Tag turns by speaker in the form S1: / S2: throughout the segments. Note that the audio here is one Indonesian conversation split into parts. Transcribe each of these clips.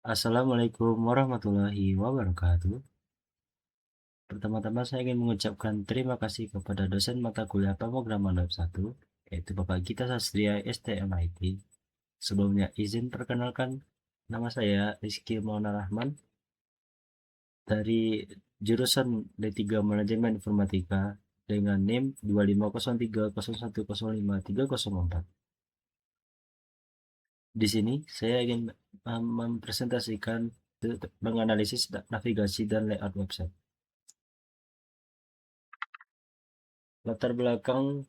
S1: Assalamualaikum warahmatullahi wabarakatuh. Pertama-tama saya ingin mengucapkan terima kasih kepada dosen mata kuliah pemrograman web 1, yaitu Bapak Gita Sastria STMIT. Sebelumnya izin perkenalkan, nama saya Rizky Maulana Rahman dari jurusan D3 Manajemen Informatika dengan NIM 250301053004. Di sini saya ingin mempresentasikan menganalisis navigasi dan layout website. Latar belakang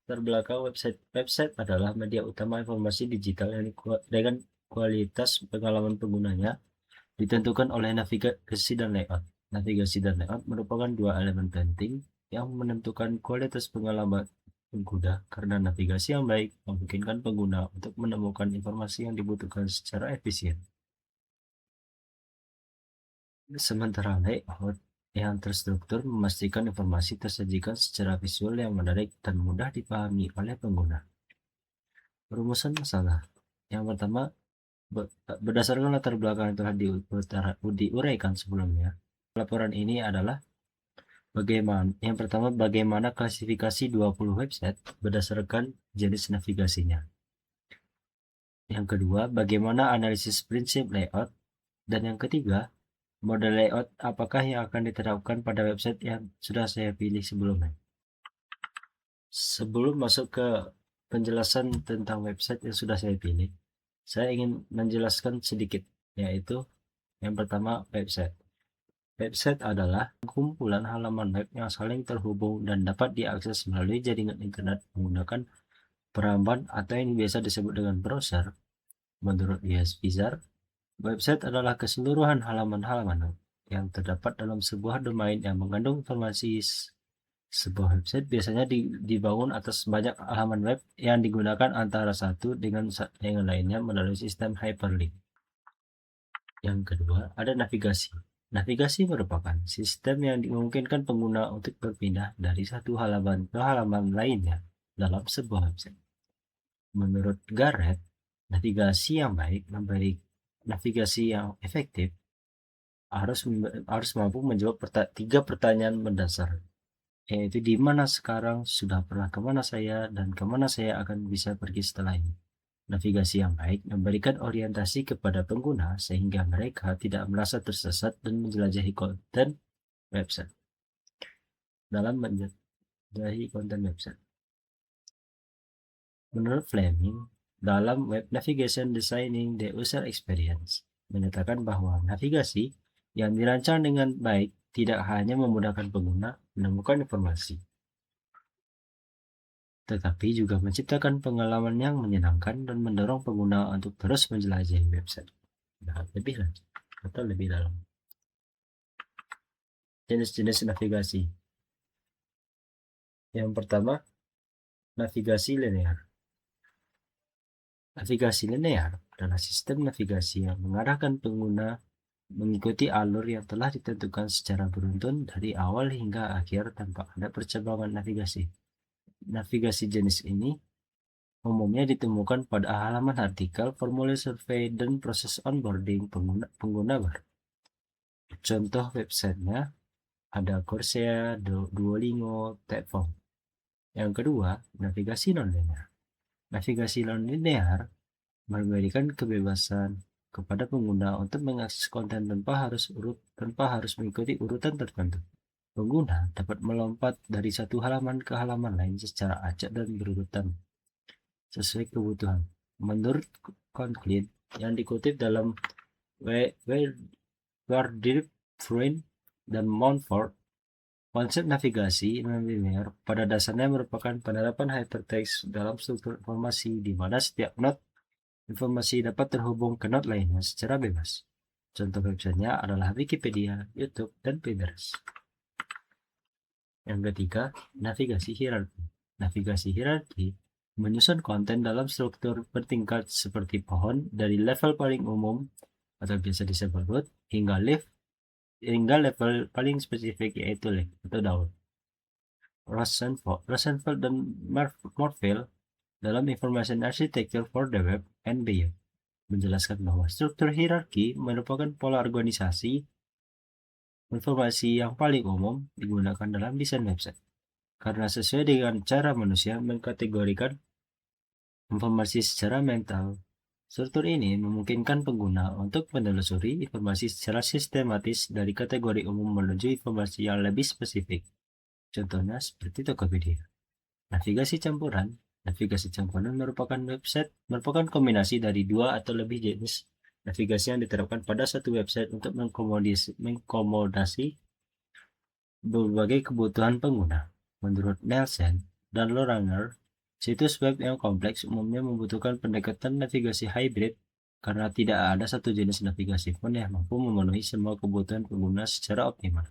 S1: website adalah media utama informasi digital yang dengan kualitas pengalaman penggunanya ditentukan oleh navigasi dan layout. Navigasi dan layout merupakan dua elemen penting yang menentukan kualitas pengalaman pengguna, karena navigasi yang baik memungkinkan pengguna untuk menemukan informasi yang dibutuhkan secara efisien. Sementara layout yang terstruktur memastikan informasi tersajikan secara visual yang menarik dan mudah dipahami oleh pengguna. Rumusan masalah. Yang pertama, berdasarkan latar belakang yang telah diuraikan sebelumnya, laporan ini adalah bagaimana klasifikasi 20 website berdasarkan jenis navigasinya. Yang kedua, bagaimana analisis prinsip layout. Dan yang ketiga, model layout apakah yang akan diterapkan pada website yang sudah saya pilih sebelumnya. Sebelum masuk ke penjelasan tentang website yang sudah saya pilih, saya ingin menjelaskan sedikit, yaitu yang pertama, website. Website adalah kumpulan halaman web yang saling terhubung dan dapat diakses melalui jaringan internet menggunakan peramban atau yang biasa disebut dengan browser. Menurut US Bizarre, website adalah keseluruhan halaman-halaman web yang terdapat dalam sebuah domain yang mengandung informasi. Sebuah website biasanya dibangun atas banyak halaman web yang digunakan antara satu dengan lainnya melalui sistem hyperlink. Yang kedua, ada navigasi. Navigasi merupakan sistem yang memungkinkan pengguna untuk berpindah dari satu halaman ke halaman lainnya dalam sebuah website. Menurut Garrett, navigasi yang baik navigasi yang efektif harus mampu menjawab 3 pertanyaan mendasar, yaitu di mana sekarang, sudah pernah kemana saya, dan kemana saya akan bisa pergi setelah ini. Navigasi yang baik memberikan orientasi kepada pengguna sehingga mereka tidak merasa tersesat dan menjelajahi konten website. Menurut Fleming, dalam Web Navigation Designing the User Experience, menyatakan bahwa navigasi yang dirancang dengan baik tidak hanya memudahkan pengguna menemukan informasi, tetapi juga menciptakan pengalaman yang menyenangkan dan mendorong pengguna untuk terus menjelajahi website. Nah, lebih lanjut atau lebih dalam. Jenis-jenis navigasi. Yang pertama, navigasi linear. Navigasi linear adalah sistem navigasi yang mengarahkan pengguna mengikuti alur yang telah ditentukan secara beruntun dari awal hingga akhir tanpa ada percabangan navigasi. Navigasi jenis ini umumnya ditemukan pada halaman artikel, formulir survei, dan proses onboarding pengguna baru. Contoh websitenya ada Coursera, Duolingo, TEDform. Yang kedua, navigasi non-linear. Navigasi non-linear memberikan kebebasan kepada pengguna untuk mengakses konten tanpa harus mengikuti urutan tertentu. Pengguna dapat melompat dari satu halaman ke halaman lain secara acak dan berurutan sesuai kebutuhan. Menurut Conklin yang dikutip dalam Wardip, Freund, dan Montfort, konsep navigasi non-linear pada dasarnya merupakan penerapan hypertext dalam struktur informasi di mana setiap node informasi dapat terhubung ke node lainnya secara bebas. Contoh websitenya adalah Wikipedia, YouTube, dan Pinterest. Yang ketiga, navigasi hierarki. Navigasi hierarki menyusun konten dalam struktur bertingkat seperti pohon dari level paling umum atau biasa disebut root hingga level paling spesifik, yaitu link atau daun. Rosenfeld dan Morfield dalam Information Architecture for the Web and Beyond menjelaskan bahwa struktur hierarki merupakan pola organisasi informasi yang paling umum digunakan dalam desain website. Karena sesuai dengan cara manusia mengkategorikan informasi secara mental, struktur ini memungkinkan pengguna untuk menelusuri informasi secara sistematis dari kategori umum menuju informasi yang lebih spesifik. Contohnya seperti Tokopedia. Navigasi campuran. Navigasi campuran merupakan kombinasi dari dua atau lebih jenis navigasi yang diterapkan pada satu website untuk mengkomodasi berbagai kebutuhan pengguna. Menurut Nielsen dan Loranger, situs web yang kompleks umumnya membutuhkan pendekatan navigasi hybrid karena tidak ada satu jenis navigasi pun yang mampu memenuhi semua kebutuhan pengguna secara optimal.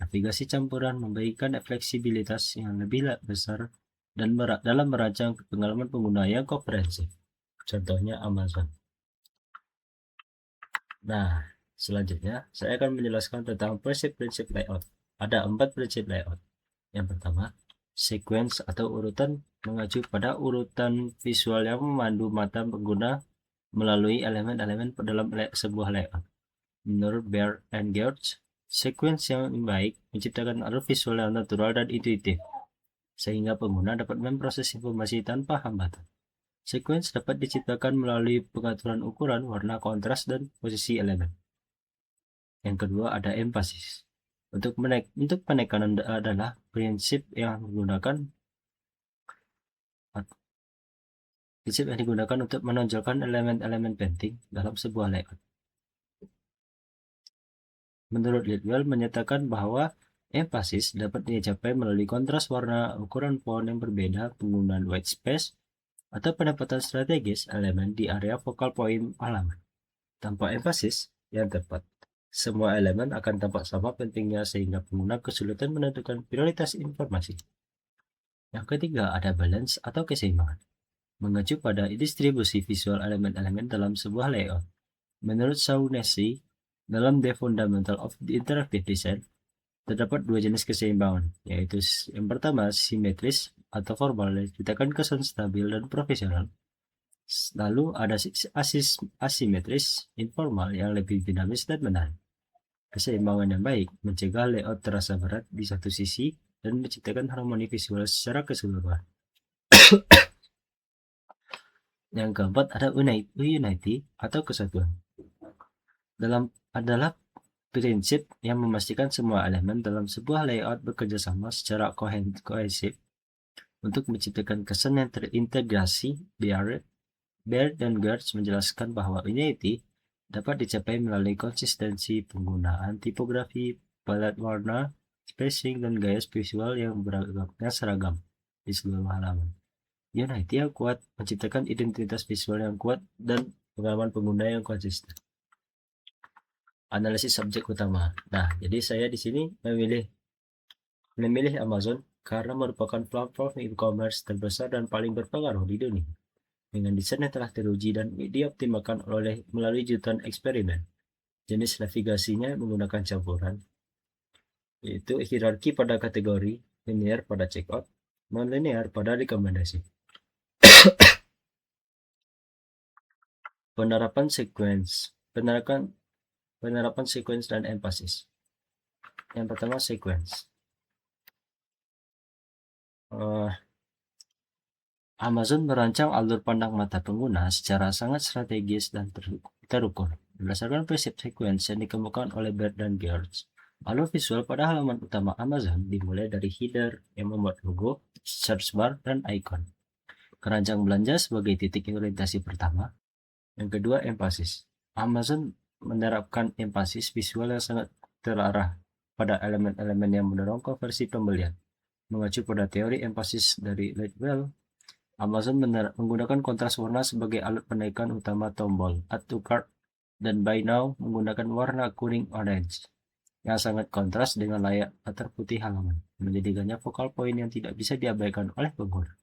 S1: Navigasi campuran memberikan fleksibilitas yang lebih besar dan dalam merancang pengalaman pengguna yang komprehensif. Contohnya Amazon. Nah, selanjutnya saya akan menjelaskan tentang prinsip-prinsip layout. Ada 4 prinsip layout. Yang pertama, sequence atau urutan mengacu pada urutan visual yang memandu mata pengguna melalui elemen-elemen dalam sebuah layout. Menurut Baird and Geertz, sequence yang baik menciptakan alur visual yang natural dan intuitif, sehingga pengguna dapat memproses informasi tanpa hambatan. Sequence dapat diciptakan melalui pengaturan ukuran, warna, kontras, dan posisi elemen. Yang kedua ada emphasis. Untuk penekanan adalah prinsip yang digunakan untuk menonjolkan elemen-elemen penting dalam sebuah layout. Menurut Lidwell menyatakan bahwa emphasis dapat dicapai melalui kontras warna, ukuran font yang berbeda, penggunaan white space, atau penempatan strategis elemen di area focal point halaman. Tanpa emphasis yang tepat, semua elemen akan tampak sama pentingnya sehingga pengguna kesulitan menentukan prioritas informasi. Yang ketiga ada balance atau keseimbangan. Mengacu pada distribusi visual elemen-elemen dalam sebuah layout. Menurut Shaughnessy, dalam The Fundamental of the Interactive Design, terdapat dua jenis keseimbangan, yaitu yang pertama simetris atau formal yang menciptakan kesan stabil dan profesional. Lalu ada asimetris, informal yang lebih dinamis dan menarik. Keseimbangan yang baik mencegah layout terasa berat di satu sisi dan menciptakan harmoni visual secara keseluruhan. Yang keempat ada unity atau kesatuan. Adalah prinsip yang memastikan semua elemen dalam sebuah layout bekerja sama secara kohesif untuk menciptakan kesan yang terintegrasi. Baird dan Geertz menjelaskan bahwa unity dapat dicapai melalui konsistensi penggunaan tipografi, palet warna, spacing, dan gaya visual yang seragam di seluruh halaman. Unity yang kuat menciptakan identitas visual yang kuat dan pengalaman pengguna yang konsisten. Analisis subjek utama. Nah, jadi saya di sini memilih Amazon karena merupakan platform e-commerce terbesar dan paling berpengaruh di dunia. Dengan desain yang telah teruji dan dioptimalkan melalui jutaan eksperimen. Jenis navigasinya menggunakan campuran, yaitu hierarki pada kategori, linear pada checkout, non-linear pada rekomendasi. Penerapan sequence dan emphasis. Yang pertama sequence. Amazon merancang alur pandang mata pengguna secara sangat strategis dan terukur. Berdasarkan prinsip sequence yang dikemukakan oleh Baird dan Geertz, alur visual pada halaman utama Amazon dimulai dari header yang membuat logo, search bar, dan icon. Keranjang belanja sebagai titik orientasi pertama. Yang kedua, emphasis. Amazon menerapkan emphasis visual yang sangat terarah pada elemen-elemen yang mendorong konversi pembelian. Mengacu pada teori emphasis dari Lidwell, Amazon menggunakan kontras warna sebagai alat penaikan utama tombol Add to Cart dan Buy Now menggunakan warna kuning-orange yang sangat kontras dengan layak latar putih halaman, menjadikannya focal point yang tidak bisa diabaikan oleh pengguna.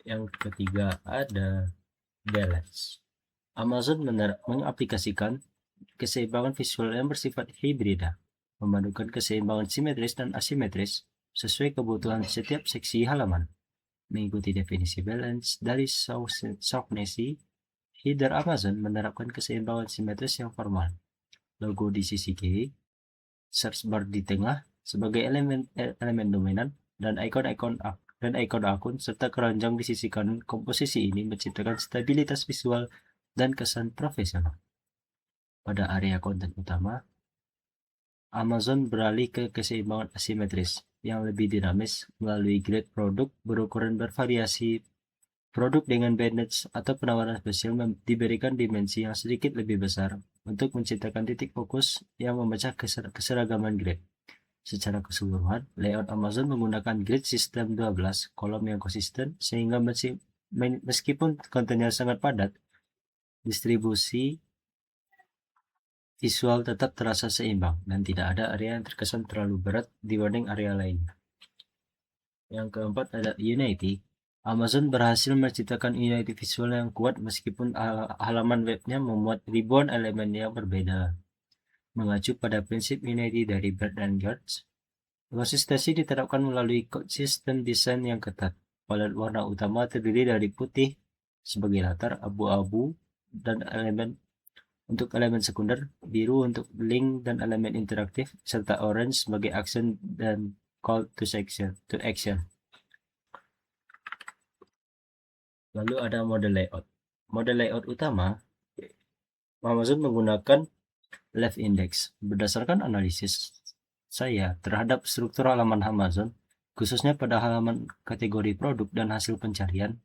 S1: Yang ketiga ada balance. Amazon mengaplikasikan keseimbangan visual yang bersifat hibrida, memadukan keseimbangan simetris dan asimetris sesuai kebutuhan setiap seksi halaman. Mengikuti definisi balance dari Shaughnessy, Header Amazon menerapkan keseimbangan simetris yang formal. Logo di sisi kiri, search bar di tengah sebagai elemen dominan, dan ikon akun serta keranjang di sisi kanan. Komposisi ini menciptakan stabilitas visual dan kesan profesional. Pada area konten utama, Amazon beralih ke keseimbangan asimetris yang lebih dinamis melalui grade produk berukuran bervariasi. Produk dengan bandage atau penawaran spesial diberikan dimensi yang sedikit lebih besar untuk menciptakan titik fokus yang memecah keseragaman grade. Secara keseluruhan, layout Amazon menggunakan grid sistem 12 kolom yang konsisten, sehingga meskipun kontennya sangat padat, distribusi visual tetap terasa seimbang dan tidak ada area yang terkesan terlalu berat dibanding area lainnya. Yang keempat ada Unity. Amazon berhasil menciptakan Unity visual yang kuat meskipun halaman webnya memuat ribuan elemen yang berbeda. Mengacu pada prinsip Unity dari Brad and Geertz, konsistensi diterapkan melalui konsisten desain yang ketat. Palet warna utama terdiri dari putih sebagai latar, abu-abu dan untuk elemen sekunder, biru untuk link dan elemen interaktif, serta orange sebagai aksen dan call to action. Lalu ada mode layout. Mode layout utama, Amazon menggunakan left index. Berdasarkan analisis saya terhadap struktur halaman Amazon, khususnya pada halaman kategori produk dan hasil pencarian,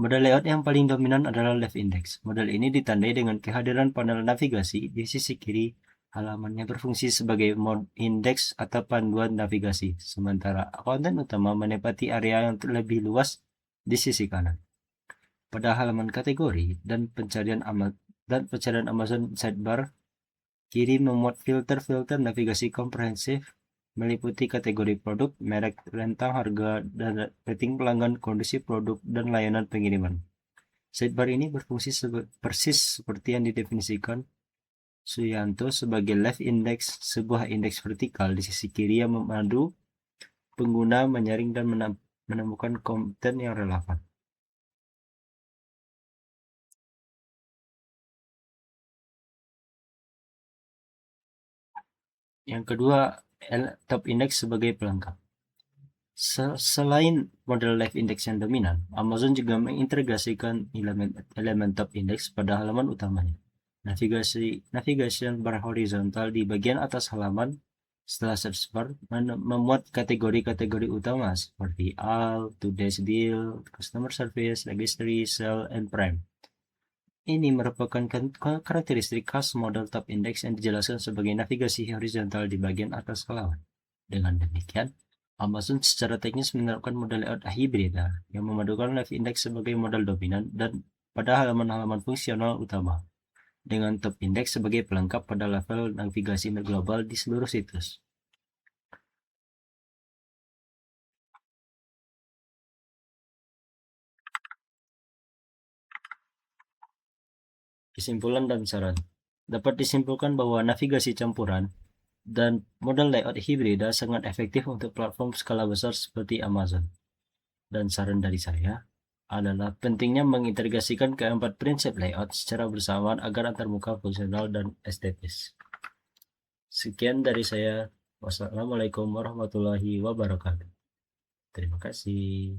S1: model layout yang paling dominan adalah left index. Model ini ditandai dengan kehadiran panel navigasi di sisi kiri halaman yang berfungsi sebagai mode index atau panduan navigasi, sementara konten utama menempati area yang lebih luas di sisi kanan. Pada halaman kategori dan pencarian Amazon sidebar, kiri memuat filter navigasi komprehensif meliputi kategori produk, merek, rentang harga, dan rating pelanggan, kondisi produk, dan layanan pengiriman. Sidebar ini berfungsi persis seperti yang didefinisikan Suyanto sebagai left index, sebuah indeks vertikal di sisi kiri yang memandu pengguna menyaring dan menemukan konten yang relevan. Yang kedua, top index sebagai pelengkap. Selain model left index yang dominan, Amazon juga mengintegrasikan elemen top index pada halaman utamanya. Navigation bar horizontal di bagian atas halaman setelah search bar memuat kategori-kategori utama seperti all, today's deal, customer service, registry, sell, and prime. Ini merupakan karakteristik khas model top index yang dijelaskan sebagai navigasi horizontal di bagian atas halaman. Dengan demikian, Amazon secara teknis menerapkan model layout hibrida yang memadukan left index sebagai model dominan dan pada halaman-halaman fungsional utama, dengan top index sebagai pelengkap pada level navigasi global di seluruh situs. Kesimpulan dan saran. Dapat disimpulkan bahwa navigasi campuran dan model layout hibrida sangat efektif untuk platform skala besar seperti Amazon. Dan saran dari saya adalah pentingnya mengintegrasikan keempat prinsip layout secara bersamaan agar antarmuka fungsional dan estetis. Sekian dari saya. Wassalamualaikum warahmatullahi wabarakatuh. Terima kasih.